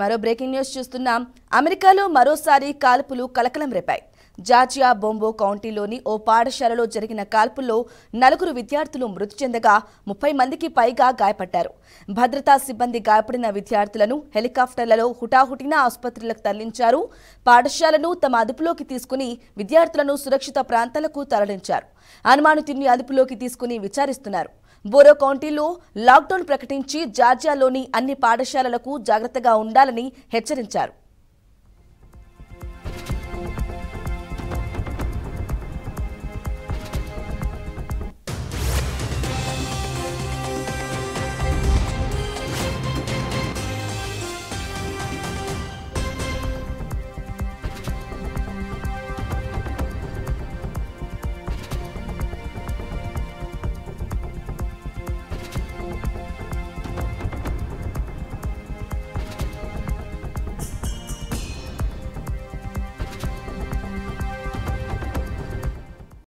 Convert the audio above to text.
మరో breaking news చూస్తున్నాం. అమెరికాలో మరోసారి కాల్పులు కలకలం రేపాయి. జార్జియా బొంబో కౌంటీలోని ఓ పాఠశాలలో జరిగిన కాల్పుల్లో 4 విద్యార్థులు మృతి చెందగా 30 మందికి పైగా గాయపడ్డారు. భద్రతా సిబ్బంది గాయపడిన విద్యార్థులను హెలికాప్టర్లలో హుటాహుటిన ఆసుపత్రులకు తరలించారు. పాఠశాలను తమ అదుపులోకి తీసుకుని విద్యార్థులను సురక్షిత ప్రాంతాలకు తరలించారు. అనుమానితుడిని అదుపులోకి తీసుకుని విచారిస్తున్నారు. బోరో కౌంటీలో లాక్డౌన్ ప్రకటించి జార్జియాలోని అన్ని పాఠశాలలకు జాగ్రత్తగా ఉండాలని హెచ్చరించారు.